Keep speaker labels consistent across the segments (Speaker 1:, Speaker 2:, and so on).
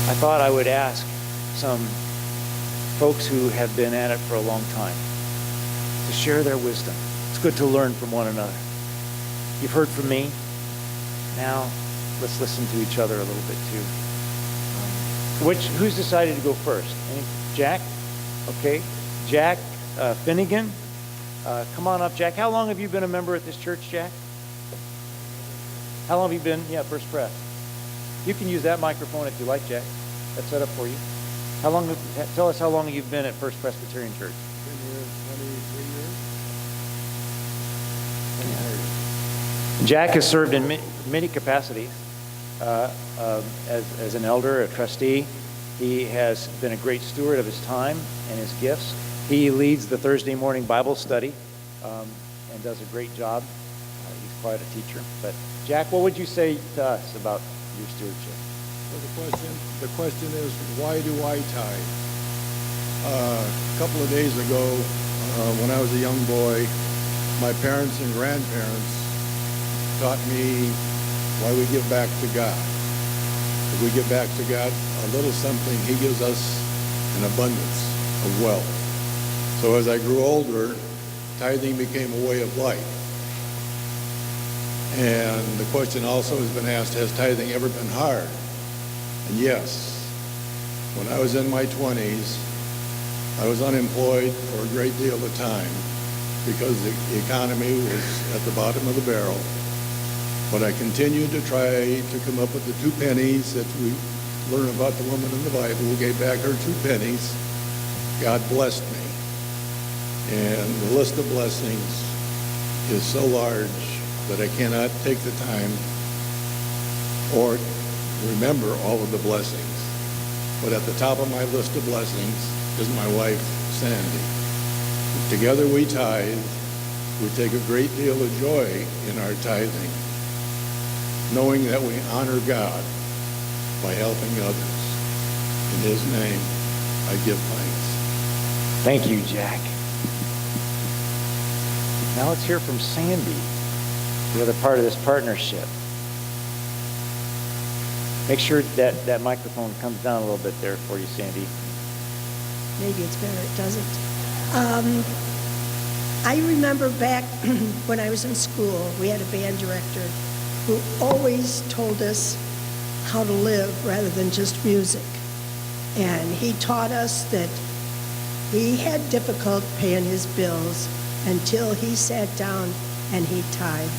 Speaker 1: I thought I would ask some folks who have been at it for a long time to share their wisdom. It's good to learn from one another. You've heard from me. Now, let's listen to each other a little bit too. Who's decided to go first? Jack? Okay. Jack Finnegan. Come on up, Jack. How long have you been a member at this church, Jack? How long have you been? Yeah, First Press. You can use that microphone if you like, Jack. That's set up for you. Tell us how long you've been at First Presbyterian Church.
Speaker 2: Been here 23 years.
Speaker 1: Jack has served in many capacities as an elder, a trustee. He has been a great steward of his time and his gifts. He leads the Thursday morning Bible study and does a great job. He's quite a teacher. But Jack, what would you say to us about your stewardship?
Speaker 2: Well, the question is, why do I tithe? A couple of days ago, when I was a young boy, my parents and grandparents taught me why we give back to God. If we give back to God a little something, He gives us an abundance of wealth. So as I grew older, tithing became a way of life. And the question also has been asked, has tithing ever been hard? And yes, when I was in my 20s, I was unemployed for a great deal of time because the economy was at the bottom of the barrel. But I continued to try to come up with the 2 pennies that we learn about the woman in the Bible who gave back her 2 pennies. God blessed me. And the list of blessings is so large that I cannot take the time or remember all of the blessings. But at the top of my list of blessings is my wife, Sandy. Together we tithe. We take a great deal of joy in our tithing, knowing that we honor God by helping others. In His name, I give thanks.
Speaker 1: Thank you, Jack. Now let's hear from Sandy, the other part of this partnership. Make sure that microphone comes down a little bit there for you, Sandy.
Speaker 3: Maybe it's better, it doesn't. I remember back when I was in school, we had a band director who always told us how to live rather than just music. And he taught us that he had difficult paying his bills until he sat down and he tithed.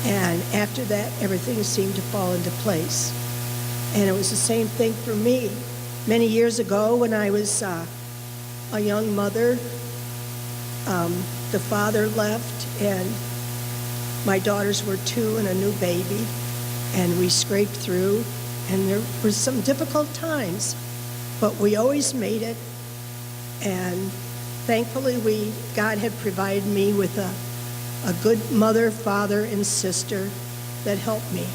Speaker 3: And after that, everything seemed to fall into place. And it was the same thing for me. Many years ago, when I was a young mother, the father left, and my daughters were 2 and a new baby, and we scraped through, and there were some difficult times, but we always made it, and thankfully God had provided me with a good mother, father, and sister that helped me.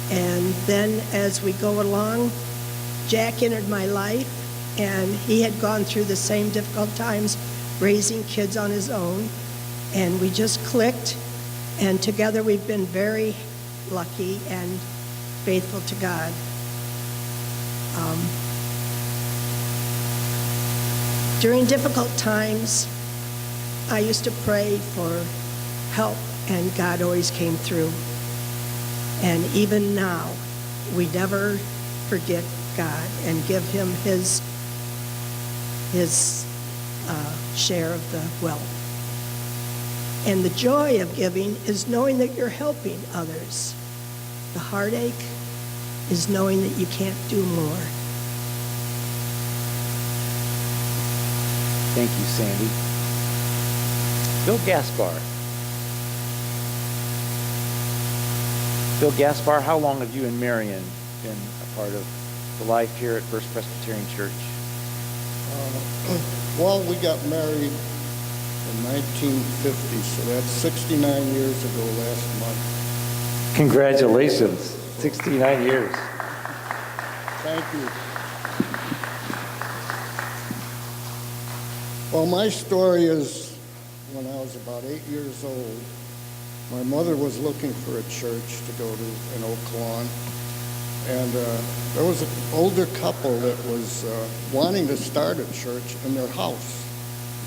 Speaker 3: And then as we go along, Jack entered my life, and he had gone through the same difficult times raising kids on his own, and we just clicked, and together we've been very lucky and faithful to God. During difficult times, I used to pray for help, and God always came through. And even now, we never forget God and give Him His share of the wealth. And the joy of giving is knowing that you're helping others. The heartache is knowing that you can't do more.
Speaker 1: Thank you, Sandy. Bill Gaspar. Bill Gaspar, how long have you and Marion been a part of the life here at First Presbyterian Church?
Speaker 4: Well, we got married in 1950, so that's 69 years ago last month.
Speaker 1: Congratulations, 69 years.
Speaker 4: Thank you. Well, my story is when I was about 8 years old, my mother was looking for a church to go to in Oak Lawn, And there was an older couple that was wanting to start a church in their house.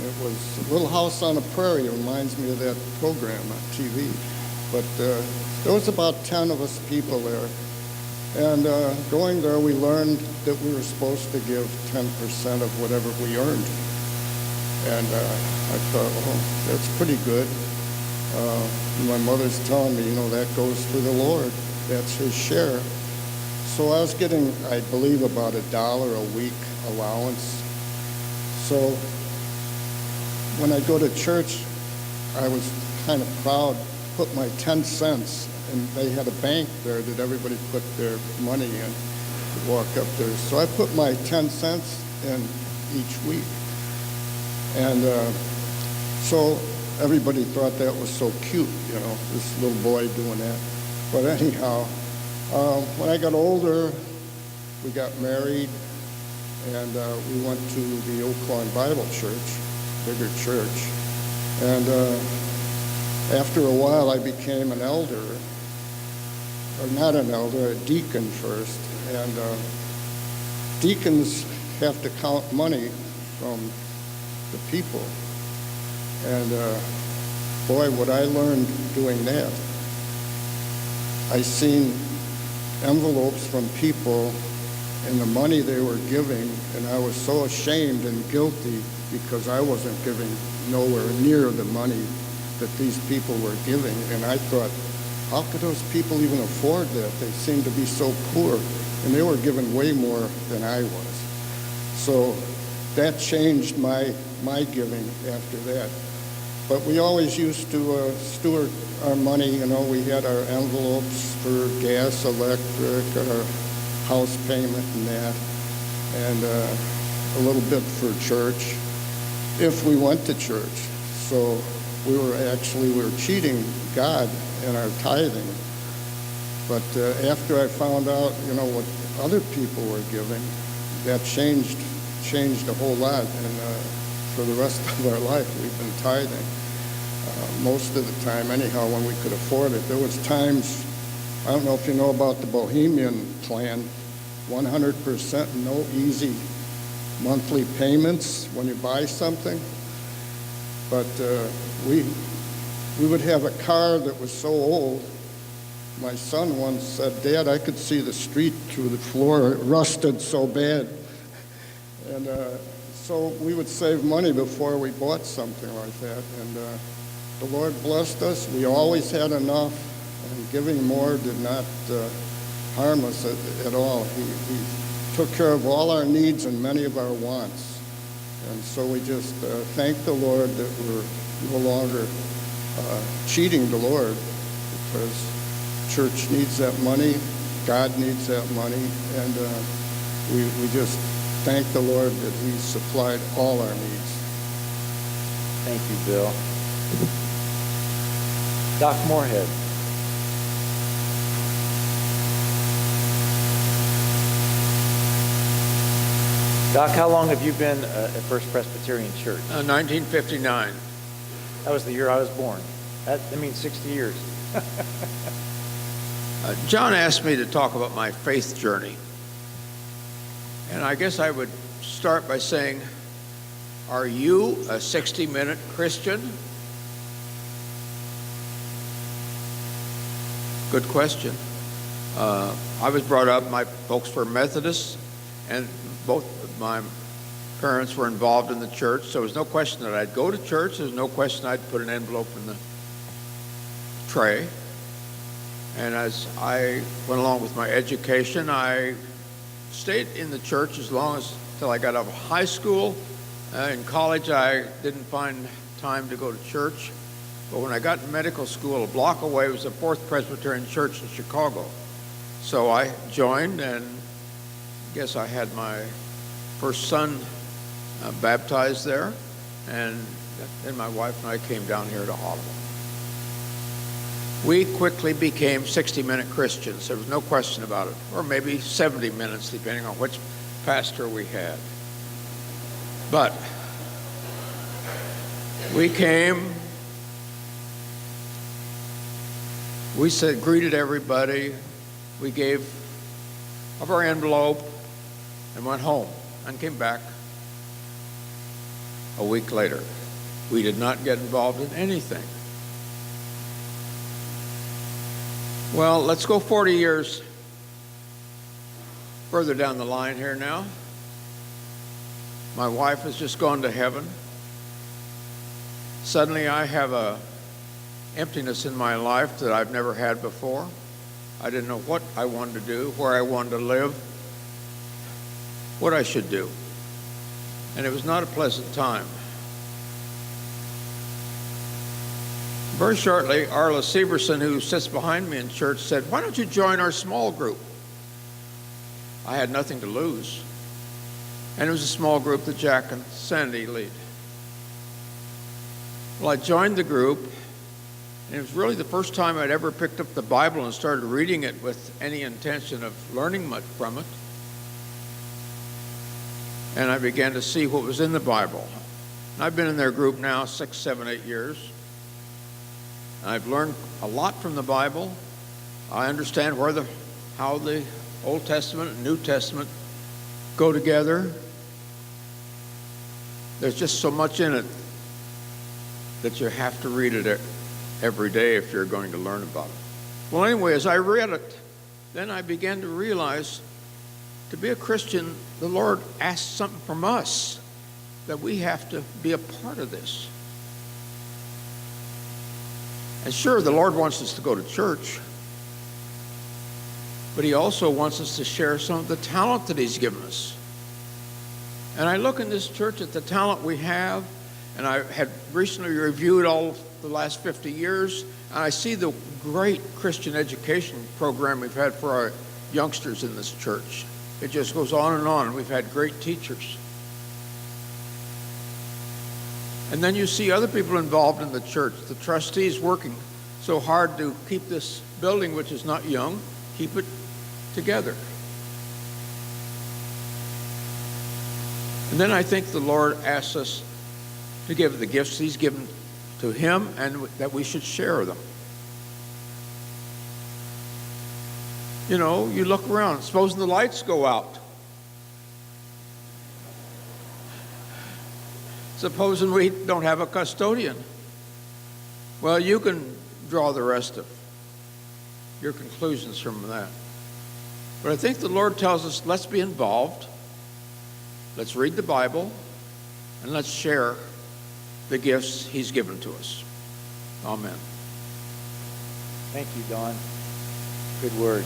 Speaker 4: It was a little house on a prairie. It reminds me of that program on TV. But there was about 10 of us people there. And going there, we learned that we were supposed to give 10% of whatever we earned. And I thought, well, that's pretty good. My mother's telling me, that goes for the Lord. That's his share. So I was getting, I believe, about $1 a week allowance. So when I go to church, I was kind of proud, put my 10 cents, and they had a bank there that everybody put their money in to walk up there. So I put my 10 cents in each week. And so everybody thought that was so cute, this little boy doing that. But anyhow, when I got older, we got married, and we went to the Oaklawn Bible Church, bigger church. And after a while, I became an elder, or not an elder, a deacon first. And deacons have to count money from the people. And boy, what I learned doing that. I seen envelopes from people and the money they were giving, and I was so ashamed and guilty because I wasn't giving nowhere near the money that these people were giving. And I thought, how could those people even afford that? They seemed to be so poor, and they were giving way more than I was. So that changed my giving after that. But we always used to steward our money. We had our envelopes for gas, electric, our house payment and that, and a little bit for church, if we went to church. So we were cheating God in our tithing. But after I found out, what other people were giving, that changed a whole lot. And for the rest of our life, we've been tithing. Most of the time, anyhow, when we could afford it. There was times, I don't know if you know about the Bohemian plan, 100% no easy monthly payments when you buy something. But we would have a car that was so old. My son once said, "Dad, I could see the street through the floor. It rusted so bad." And so we would save money before we bought something like that. And the Lord blessed us. We always had enough, and giving more did not harm us at all. He took care of all our needs and many of our wants. And so we just thank the Lord that we're no longer cheating the Lord, because church needs that money, God needs that money, and we just thank the Lord that he supplied all our needs.
Speaker 1: Thank you, Bill. Doc Moorhead. Doc, how long have you been at First Presbyterian Church?
Speaker 5: 1959.
Speaker 1: That was the year I was born. That means 60 years.
Speaker 5: John asked me to talk about my faith journey. And I guess I would start by saying, are you a 60-minute Christian? Good question. I was brought up, my folks were Methodists, and both of my parents were involved in the church, so there was no question that I'd go to church. There was no question I'd put an envelope in the tray. And as I went along with my education, I stayed in the church till I got out of high school. In college, I didn't find time to go to church. But when I got in medical school, a block away was the Fourth Presbyterian Church in Chicago. So I joined, and I guess I had my first son baptized there. And then my wife and I came down here to Ottawa. We quickly became 60-minute Christians. There was no question about it. Or maybe 70 minutes, depending on which pastor we had. But we came, we greeted everybody. We gave of our envelope and went home and came back a week later. We did not get involved in anything. Well, let's go 40 years further down the line here now. My wife has just gone to heaven. Suddenly I have a emptiness in my life that I've never had before. I didn't know what I wanted to do, where I wanted to live, what I should do. And it was not a pleasant time. Very shortly, Arla Severson, who sits behind me in church, said, "Why don't you join our small group?" I had nothing to lose. And it was a small group that Jack and Sandy lead. Well, I joined the group, and it was really the first time I'd ever picked up the Bible and started reading it with any intention of learning much from it. And I began to see what was in the Bible. And I've been in their group now 6, 7, 8 years. I've learned a lot from the Bible. I understand how the Old Testament and New Testament go together. There's just so much in it that you have to read it every day if you're going to learn about it. Well, anyway, as I read it, then I began to realize to be a Christian, the Lord asks something from us, that we have to be a part of this. And sure, the Lord wants us to go to church, but He also wants us to share some of the talent that He's given us. And I look in this church at the talent we have, and I had recently reviewed all the last 50 years, and I see the great Christian education program we've had for our youngsters in this church. It just goes on, and we've had great teachers. And then you see other people involved in the church, the trustees working so hard to keep this building, which is not young, keep it together. And then I think the Lord asks us to give the gifts He's given to Him and that we should share them. You know, you look around, supposing the lights go out. Supposing we don't have a custodian. Well, you can draw the rest of your conclusions from that. But I think the Lord tells us, let's be involved, let's read the Bible, and let's share the gifts He's given to us. Amen.
Speaker 1: Thank you, Don. Good word.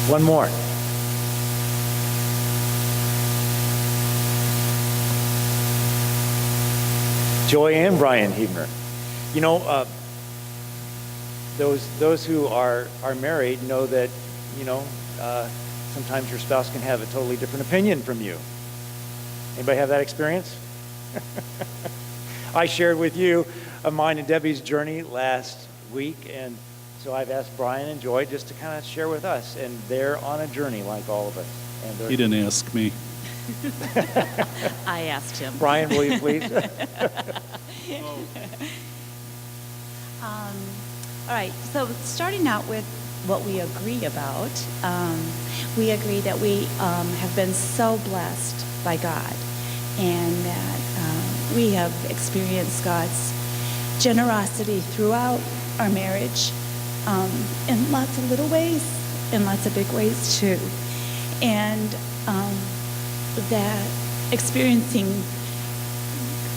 Speaker 1: One more. Joy and Brian Hebner. You know, those who are married know that, you know, sometimes your spouse can have a totally different opinion from you. Anybody have that experience? I shared with you mine and Debbie's journey last week, and so I've asked Brian and Joy just to kind of share with us, and they're on a journey like all of us. And
Speaker 6: He didn't ask me.
Speaker 7: I asked him.
Speaker 1: Brian, will you please?
Speaker 7: All right, so starting out with what we agree about, we agree that we have been so blessed by God, and that we have experienced God's generosity throughout our marriage, in lots of little ways, in lots of big ways too. And that experiencing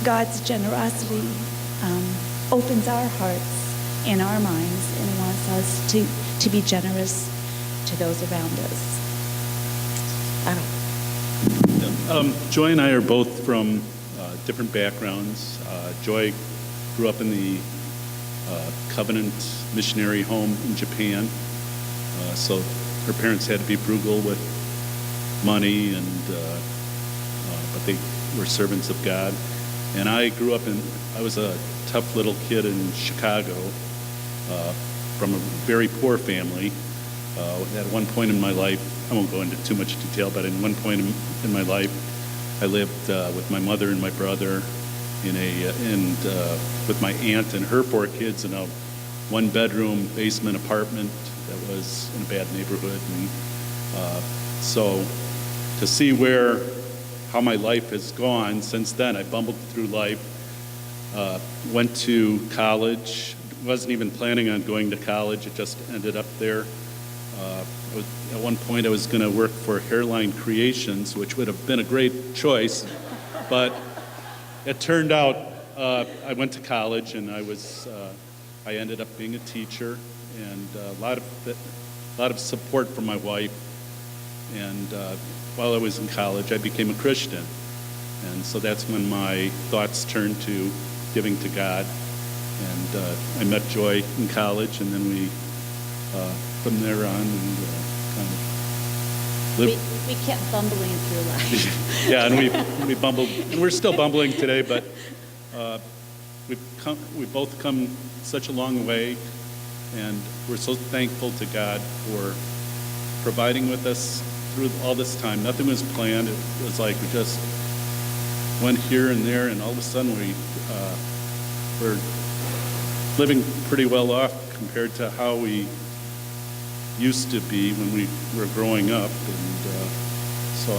Speaker 7: God's generosity opens our hearts and our minds and wants us to be generous to those around us.
Speaker 6: Joy and I are both from different backgrounds. Joy grew up in the Covenant missionary home in Japan, so her parents had to be frugal with money, and but they were servants of God. And I grew up I was a tough little kid in Chicago, from a very poor family. At one point in my life, I won't go into too much detail, but in one point in my life, I lived with my mother and my brother with my aunt and her 4 kids in a 1-bedroom basement apartment that was in a bad neighborhood. And so to see how my life has gone since then, I bumbled through life, went to college, wasn't even planning on going to college, it just ended up there. At one point I was going to work for Hairline Creations, which would have been a great choice, but it turned out I went to college and I ended up being a teacher, and a lot of support from my wife. And while I was in college, I became a Christian, and so that's when my thoughts turned to giving to God. And I met Joy in college, and then we, from there on, and kind of lived.
Speaker 7: We kept bumbling through life.
Speaker 6: Yeah, and we bumbled, and we're still bumbling today, but we've both come such a long way, and we're so thankful to God for providing with us through all this time. Nothing was planned. It was like we just went here and there, and all of a sudden we're living pretty well off compared to how we used to be when we were growing up. And so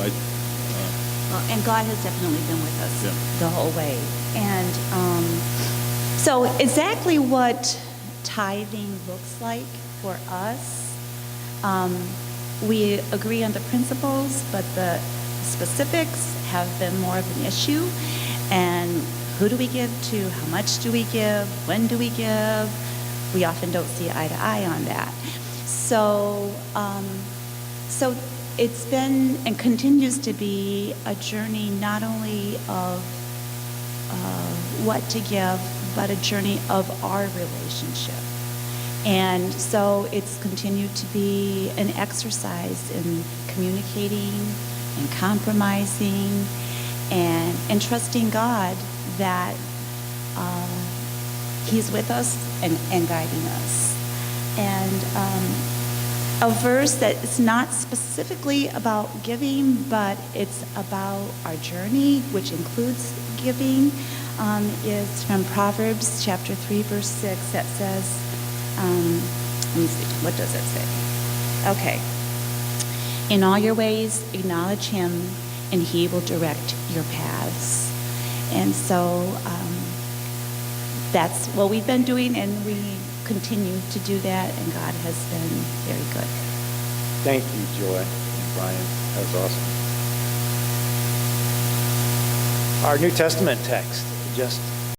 Speaker 7: Well, and God has definitely been with us
Speaker 6: Yeah.
Speaker 7: the whole way. And so exactly what tithing looks like for us, we agree on the principles, but the specifics have been more of an issue. And who do we give to? How much do we give? When do we give? We often don't see eye to eye on that. So, so it's been and continues to be a journey not only of what to give, but a journey of our relationship. And so it's continued to be an exercise in communicating and compromising and trusting God that He's with us and guiding us. And a verse that is not specifically about giving, but it's about our journey, which includes giving, is from Proverbs chapter 3, verse 6, that says, let me see, what does it say? Okay. In all your ways, acknowledge Him, and He will direct your paths. And so that's what we've been doing, and we continue to do that, and God has been very good.
Speaker 1: Thank you, Joy and Brian. That was awesome. Our New Testament text, just